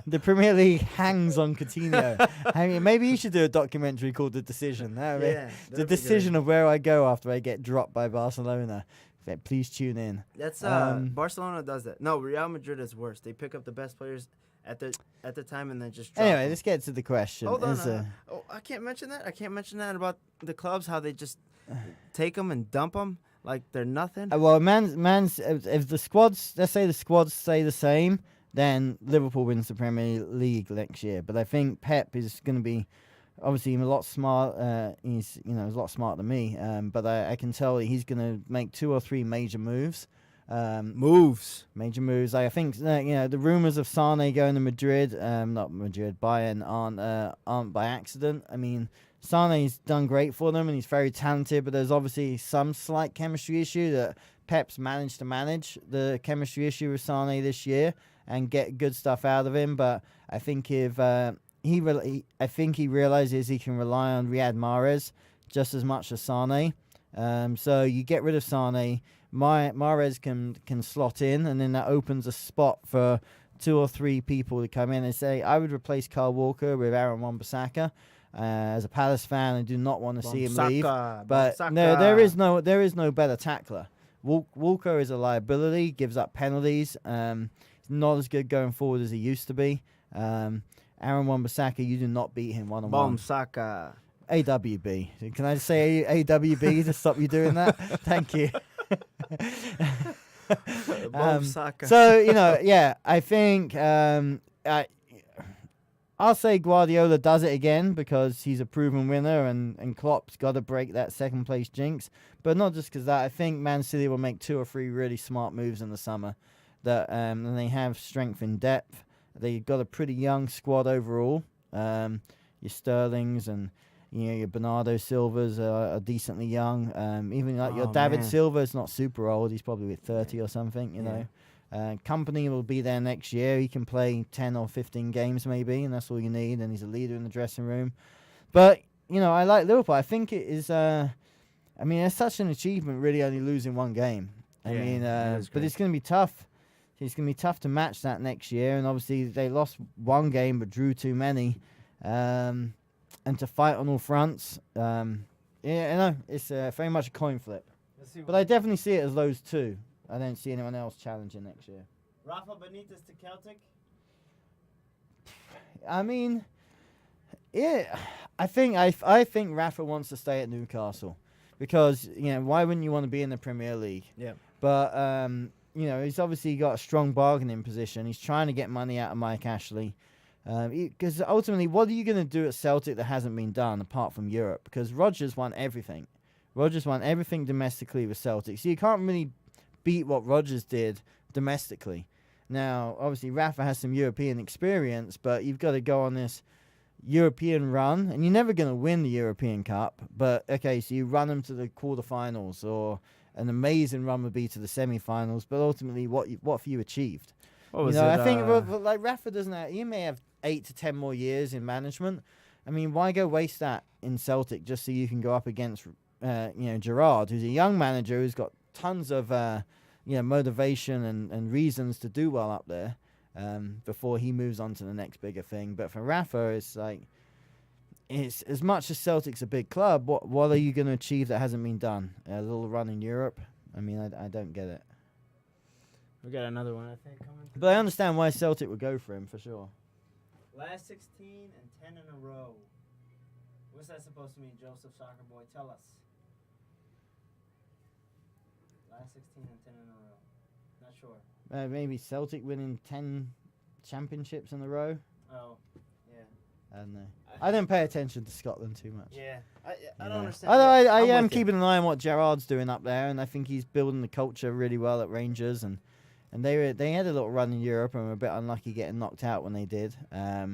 The Premier League hangs on Coutinho. I mean, maybe you should do a documentary called The Decision. The decision of where I go after I get dropped by Barcelona. Please tune in. That's Barcelona does that. No, Real Madrid is worse. They pick up the best players at the time and then just drop Anyway, them. let's get to the question. Hold on. I can't mention that. I can't mention that about the clubs, how they just take them and dump them like they're nothing. Well, if the squads, let's say the squads stay the same, then Liverpool wins the Premier League next year. But I think Pep is going to be obviously a lot smart. He's a lot smarter than me. But I can tell he's going to make 2 or 3 major moves. Major moves. I think the rumors of Sane going to Madrid, not Madrid, Bayern aren't by accident. I mean, Sane's done great for them and he's very talented, but there's obviously some slight chemistry issue that Pep's managed to manage the chemistry issue with Sane this year and get good stuff out of him. But I think if he realizes he can rely on Riyad Mahrez just as much as Sane. So you get rid of Sane. Mahrez can slot in, and then that opens a spot for 2 or 3 people to come in and say, I would replace Kyle Walker with Aaron Wan-Bissaka. As a Palace fan, I do not want to see him leave. But no, there is no better tackler. Walker is a liability, gives up penalties. He's not as good going forward as he used to be. Aaron Wan-Bissaka, you do not beat him one-on-one. Wan-Bissaka. AWB. Can I just say AWB to stop you doing that? Thank you. So, I think I'll say Guardiola does it again because he's a proven winner and Klopp's got to break that second place jinx. But not just because that. I think Man City will make 2 or 3 really smart moves in the summer. And they have strength in depth. They've got a pretty young squad overall. Your Sterlings and your Bernardo Silvas are decently young. Even like your David man. Silva is not super old. He's probably 30 or something, you know. Company will be there next year. He can play 10 or 15 games maybe, and that's all you need. And he's a leader in the dressing room. But, I like Liverpool. I think it is... it's such an achievement really only losing one game. But it's going to be tough. It's going to be tough to match that next year. And obviously they lost one game but drew too many. And to fight on all fronts, it's very much a coin flip. But I definitely see it as those two. I don't see anyone else challenging next year. Rafa Benitez to Celtic? I think Rafa wants to stay at Newcastle because why wouldn't you want to be in the Premier League? Yeah. But he's obviously got a strong bargaining position. He's trying to get money out of Mike Ashley. Because ultimately, what are you going to do at Celtic that hasn't been done apart from Europe? Because Rodgers won everything. Rodgers won everything domestically with Celtic. So you can't really beat what Rodgers did domestically. Now, obviously, Rafa has some European experience, but you've got to go on this European run, and you're never going to win the European Cup. But, okay, so you run them to the quarterfinals, or an amazing run would be to the semi-finals, but ultimately, what have you achieved? I think like Rafa doesn't have, he may have 8 to 10 more years in management. I mean, why go waste that in Celtic just so you can go up against, Gerrard, who's a young manager who's got tons of, motivation and reasons to do well up there before he moves on to the next bigger thing. But for Rafa, it's like, it's as much as Celtic's a big club, what are you going to achieve that hasn't been done? A little run in Europe? I mean, I don't get it. We got another one, I think, coming. But I understand why Celtic would go for him, for sure. Last 16 and 10 in a row. What's that supposed to mean, Joseph Soccer Boy? Tell us. Last 16 and 10 in a row. Not sure. Maybe Celtic winning 10 championships in a row. Oh, yeah. I don't know. I don't pay attention to Scotland too much. Yeah. I don't understand. I am keeping an eye on what Gerrard's doing up there, and I think he's building the culture really well at Rangers, and they had a little run in Europe and were a bit unlucky getting knocked out when they did. I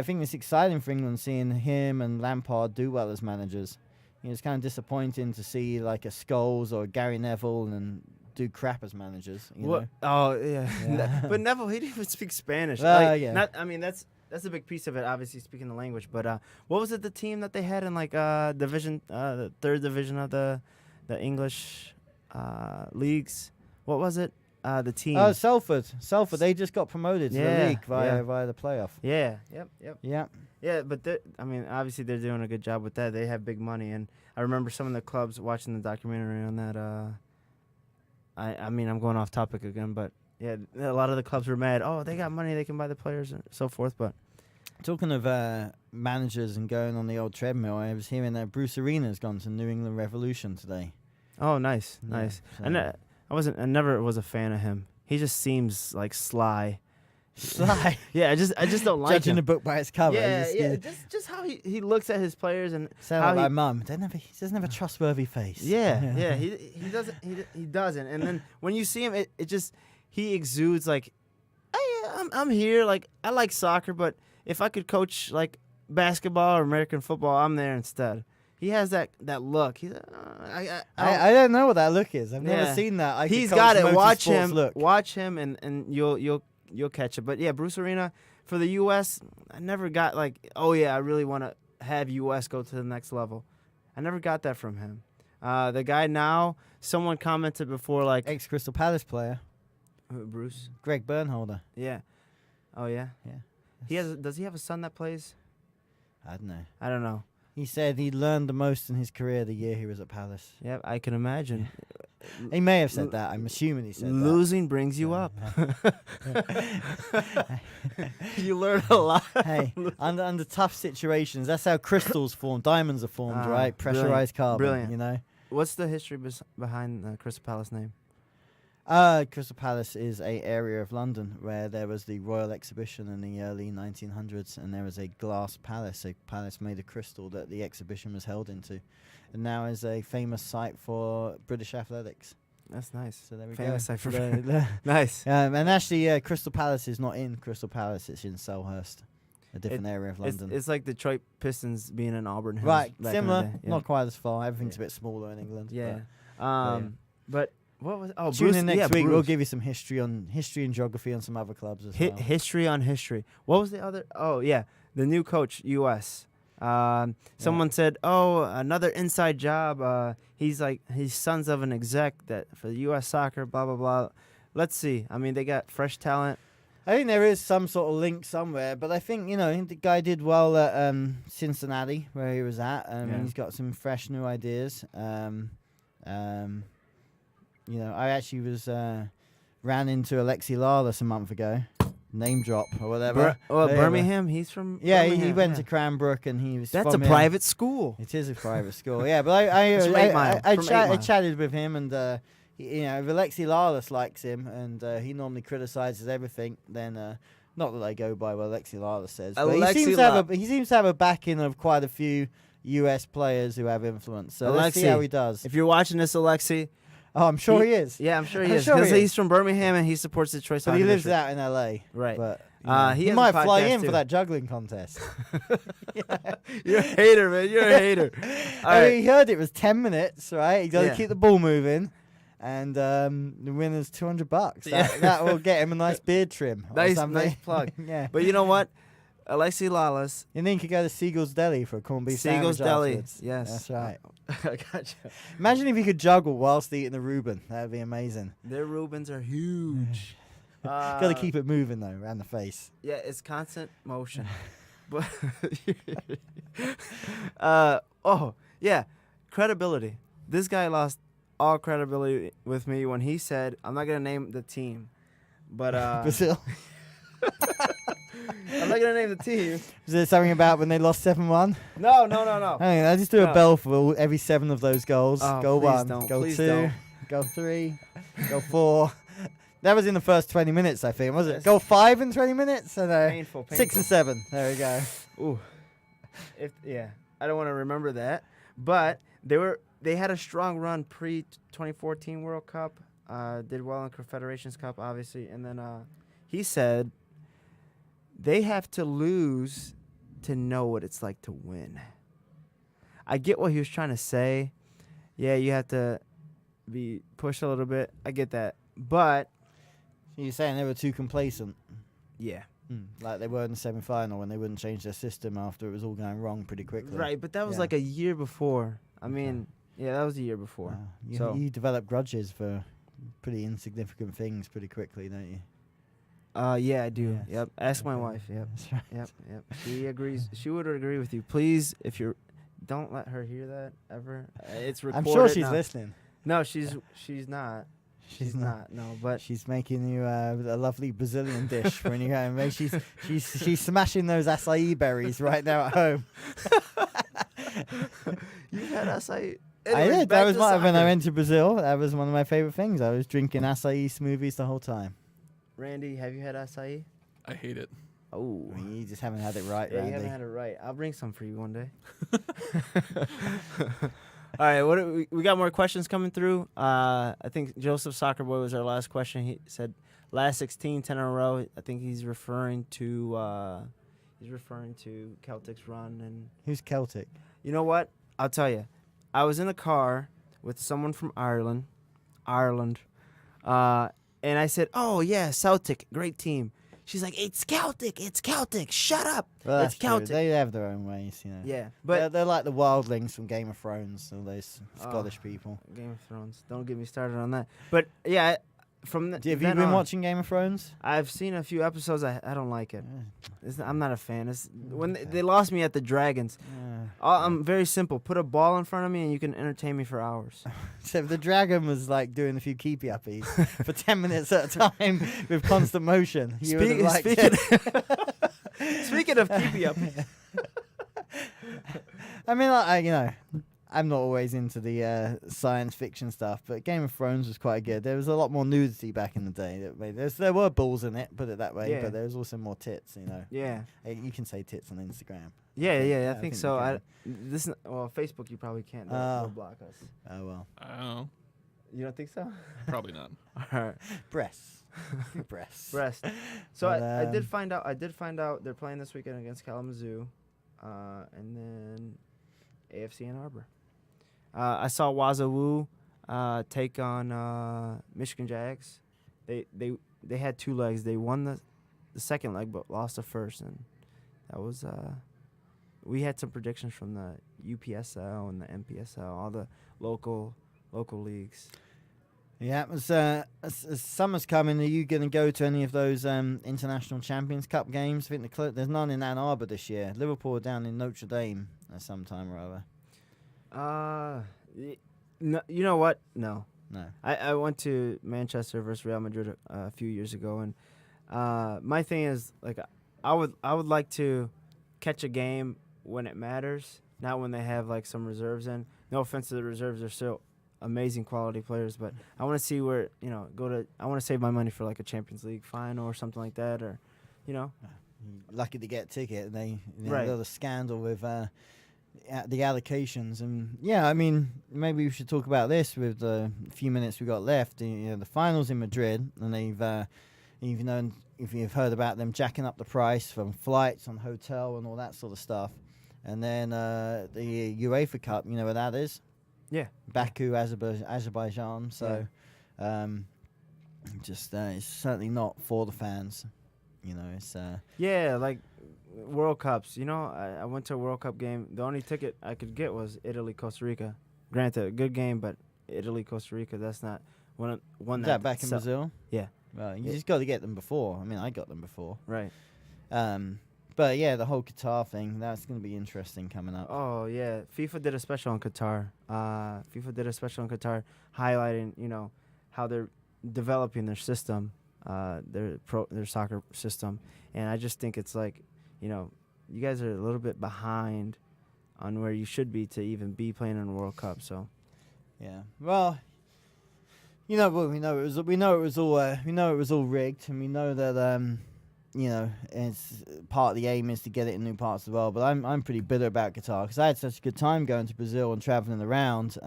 think it's exciting for England seeing him and Lampard do well as managers. It's kind of disappointing to see like a Scholes or Gary Neville and do crap as managers. Know? Oh yeah. But Neville, he didn't even speak Spanish. That's a big piece of it. Obviously speaking the language. But what was it? The team that they had in like division, the third division of the English leagues. What was it? The team. Oh, Salford. They just got promoted to the league via the playoff. Yeah. Yep. Yeah. Yeah, but obviously they're doing a good job with that. They have big money, and I remember some of the clubs watching the documentary on that. I'm going off topic again, but yeah, a lot of the clubs were mad. Oh, they got money, they can buy the players and so forth. But talking of managers and going on the old treadmill, I was hearing that Bruce Arena's gone to New England Revolution today. Oh, nice. I never was a fan of him. He just seems like sly. Yeah, I just don't like Judging him. the book by its cover. Yeah. Just how he looks at his players and sound how like my mum. He doesn't have a trustworthy face. Yeah. He doesn't. And then when you see him, it just he exudes like, I'm here. Like I like soccer, but if I could coach like basketball or American football, I'm there instead. He has that look. He's I don't know what that look is. I've never seen that. He's got it. Watch him, and you'll catch it. But yeah, Bruce Arena for the U.S. I never got like, oh yeah, I really want to have U.S. go to the next level. I never got that from him. The guy now, someone commented before like ex-Crystal Palace player, Bruce Greg Bernholder. Yeah. Oh yeah. Yeah. Does he have a son that plays? I don't know. He said he learned the most in his career the year he was at Palace. Yeah, I can imagine. He may have said that. I'm assuming he said that. Losing brings you up. You learn a lot. Hey, under tough situations, that's how crystals form. Diamonds are formed, right? Pressurized carbon. Brilliant. You know. What's the history behind the Crystal Palace name? Crystal Palace is a area of London where there was the Royal Exhibition in the early 1900s, and there was a glass palace, a palace made of crystal that the exhibition was held into, and now is a famous site for British athletics. That's nice. So there we Famous go. cipher. Nice. And actually, Crystal Palace is not in Crystal Palace. It's in Selhurst, a different area of London. It's like Detroit Pistons being in Auburn Hills. Right, back in the similar. day. Yeah. Not quite as far. Everything's a bit smaller in England. Yeah. yeah. But what was? Oh, Tune Bruce, in next week. Bruce. We'll give you some history and geography on some other clubs as well. History on history. What was the other? Oh yeah, the new coach, U.S. Someone said, "Oh, another inside job. He's sons of an exec that for U.S. Soccer. Blah blah blah." Let's see. I mean, they got fresh talent. I think there is some sort of link somewhere, but I think the guy did well at Cincinnati where he was at. He's got some fresh new ideas. I actually ran into Alexi Lalas a month ago. Name drop or whatever. Birmingham. He's from. Birmingham, he went to Cranbrook and he was. That's a from private school. It is a private school. Yeah, but I chatted with him and if Alexi Lalas likes him and he normally criticizes everything, then not that I go by what Alexi Lalas says, but he seems to have a backing of quite a few US players who have influence. So let's see how he does. If you're watching this, Alexi. Oh, I'm sure he is. Yeah, I'm sure he is. Because he's from Birmingham and he supports Detroit Soccer. But he lives District. out in LA. Right. But he might fly in for that juggling contest. You're a hater, man. You're a hater. He heard it was 10 minutes, right? You got to keep the ball moving. And the winner's $200. That will get him a nice beard trim. Nice plug. Yeah. But you know what? Alexi Lalas. And then you could go to Siegel's Deli for a corned beef Siegel's sandwich Deli. afterwards. Yes. That's right. I gotcha. Imagine if you could juggle whilst eating a Reuben. That would be amazing. Their Reubens are huge. Got to keep it moving, though, around the face. Yeah, it's constant motion. But credibility. This guy lost all credibility with me when he said, I'm not going to name the team, but Brazil. I'm not going to name the team. Is there something about when they lost 7-1? No. I just do a bell for every 7 of those goals. Oh, goal please 1, don't. goal Please 2, don't. goal 3, goal 4. That was in the first 20 minutes, I think, was it? Yes. Goal 5 in 20 minutes? I know. Painful. 6 and 7. There we go. Ooh. I don't want to remember that. But they had a strong run pre-2014 World Cup. Did well in Confederations Cup, obviously. And then he said they have to lose to know what it's like to win. I get what he was trying to say. Yeah, you have to be pushed a little bit. I get that. But You're saying they were too complacent? yeah. Like they were in the semi-final when they wouldn't change their system after it was all going wrong pretty quickly. Right, but that was like a year before. I mean, that was a year before. You develop grudges for pretty insignificant things pretty quickly, don't you? Yeah, I do. Yes. Yep. Ask my wife. Yep. That's right. Yep. She agrees. She would agree with you. Please, don't let her hear that ever. It's recorded. I'm sure she's now. listening. No, she's not. She's not. No, but She's making you a lovely Brazilian dish when you go home. She's smashing those acai berries right now at home. You've had acai. I did. That was when I went to Brazil. That was one of my favorite things. I was drinking acai smoothies the whole time. Randy, have you had acai? I hate it. Oh, You just haven't had it right, yeah, Randy. you haven't had it right. I'll bring some for you one day. All right, we got more questions coming through. I think Joseph Soccer Boy was our last question. He said last 16, 10 in a row. I think he's referring to Celtic's run. And Who's Celtic? you know what? I'll tell you. I was in a car with someone from Ireland, and I said, "Oh yeah, Celtic, great team." She's like, "It's Celtic, shut up, Well, it's that's true. Celtic." They have their own ways, Yeah, But but they're like the wildlings from Game of Thrones, all those Scottish people. Game of Thrones. Don't get me started on that. But yeah, Have you been watching Game of Thrones? I've seen a few episodes. I don't like it. Yeah. I'm not a fan. When they lost me at the Dragons. I'm very simple. Put a ball in front of me and you can entertain me for hours. So if the dragon was like doing a few keepy uppies for 10 minutes at a time with constant motion, you would have liked it. Speaking of keepy uppies. I mean, I'm not always into the science fiction stuff, but Game of Thrones was quite good. There was a lot more nudity back in the day. There were balls in it, put it that way, Yeah. but there was also more tits, Yeah. You can say tits on Instagram. Yeah, I think think so. you Facebook you probably can't. Oh. They'll block us. Oh, well. I don't know. You don't think so? Probably not. All right. Breasts. Breasts. Breast. So But, I did find out they're playing this weekend against Kalamazoo, and then AFC Ann Arbor. I saw Wazoo take on Michigan Jags. They had 2 legs. They won the second leg but lost the first, and that was we had some predictions from the UPSL and the MPSL, all the local leagues. Yeah, it was, as summer's coming. Are you going to go to any of those International Champions Cup games? I think there's none in Ann Arbor this year. Liverpool are down in Notre Dame at some time or other. No, you know what? No. No. I went to Manchester versus Real Madrid a few years ago, and my thing is, like, I would like to catch a game when it matters, not when they have like some reserves in. No offense to the reserves, they're still amazing quality players, but I want to see where, I want to save my money for like a Champions League final or something like that, or, Lucky to get a ticket. They Right. a little scandal with the allocations, and I mean, maybe we should talk about this with the few minutes we got left. The finals in Madrid, and they've if you've heard about them jacking up the price from flights on hotel and all that sort of stuff, and then the UEFA Cup, you know where that is? Yeah. Baku, Azerbaijan. So, it's certainly not for the fans. It's Yeah, like World Cups. I went to a World Cup game. The only ticket I could get was Italy-Costa Rica. Granted, a good game, but Italy-Costa Rica, that's not one is that back in Brazil? Yeah. Well, you just got to get them before. I mean, I got them before. Right. But yeah, the whole Qatar thing, that's going to be interesting coming up. Oh, yeah. FIFA did a special on Qatar. Highlighting, how they're developing their system, their soccer system. And I just think it's like, you guys are a little bit behind on where you should be to even be playing in a World Cup. So, yeah. Well, we know it was all rigged, and we know that it's part of the aim is to get it in new parts of the world. But I'm pretty bitter about Qatar because I had such a good time going to Brazil and traveling around.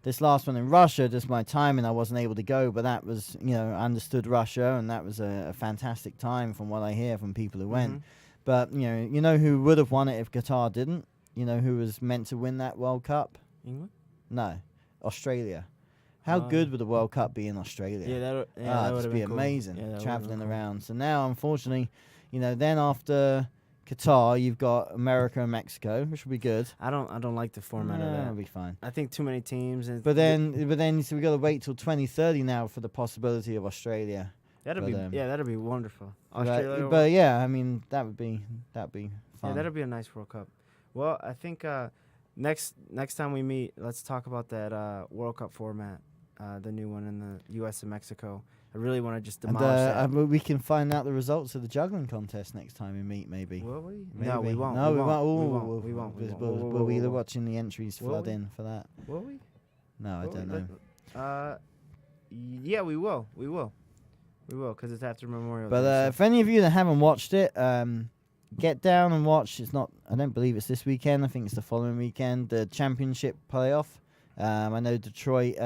This last one in Russia, just my timing, I wasn't able to go, but that was, I understood Russia, and that was a fantastic time from what I hear from people who went. But, who would have won it if Qatar didn't? Who was meant to win that World Cup? England? No, Australia. How good would the World Cup be in Australia? That would be cool. amazing, traveling around. So now, unfortunately, then after Qatar, you've got America and Mexico, which will be good. I don't like the format of that. That'll be fine. I think too many teams. But then, so we got to wait till 2030 now for the possibility of Australia. That'd be wonderful. But yeah, I mean that would be fun. Yeah, that'd be a nice World Cup. Well, I think next time we meet, let's talk about that World Cup format, the new one in the U.S. and Mexico. I really want to just demolish that. We can find out the results of the juggling contest next time we meet, maybe. Will we? Maybe. No, we won't. No, we won't. We won't. We'll be watching the entries Will flood we? in for that. Will we? No, I don't know. Yeah, we will. We will, because it's after Memorial Day. But for any of you that haven't watched it, get down and watch. I don't believe it's this weekend. I think it's the following weekend. The championship playoff. I know Detroit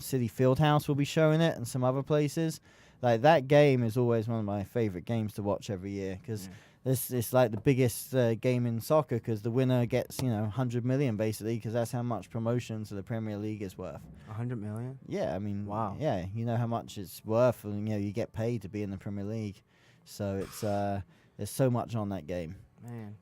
City Fieldhouse will be showing it, and some other places. Like that game is always one of my favorite games to watch every year because it's like the biggest game in soccer because the winner gets 100 million basically because that's how much promotion to the Premier League is worth. 100 million? Yeah, I mean, wow. Yeah, you know how much it's worth, and you get paid to be in the Premier League, so it's there's so much on that game. Man.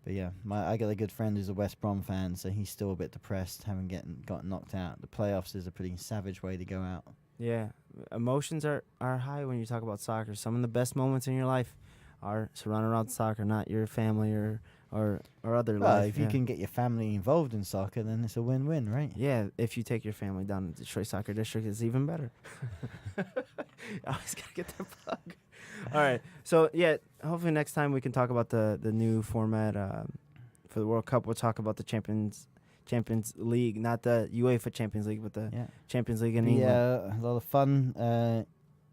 But yeah, I got a good friend who's a West Brom fan, so he's still a bit depressed having gotten knocked out. The playoffs is a pretty savage way to go out. Yeah, emotions are high when you talk about soccer. Some of the best moments in your life are surrounded around soccer, not your family or other life. If you can get your family involved in soccer, then it's a win-win, right? Yeah, if you take your family down to Detroit Soccer District, it's even better. I always gotta get that plug. All right, so yeah, hopefully next time we can talk about the new format for the World Cup. We'll talk about the Champions League, not the UEFA Champions League, but the Champions League in England. Yeah, a lot of fun.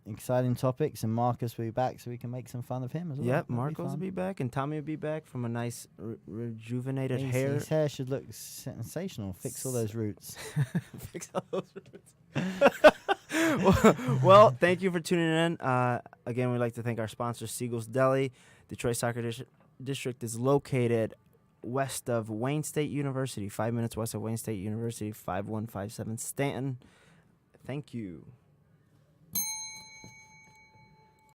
exciting topics, and Marcus will be back so we can make some fun of him as well. Yep, That'll be Marcos will fun. be back, and Tommy will be back from a nice rejuvenated hair. His hair should look sensational. Fix all those roots. Fix all those roots. Well, thank you for tuning in. Again, we'd like to thank our sponsor, Siegel's Deli. Detroit Soccer District is located west of Wayne State University, 5 minutes west of Wayne State University, 5157 Stanton. Thank you.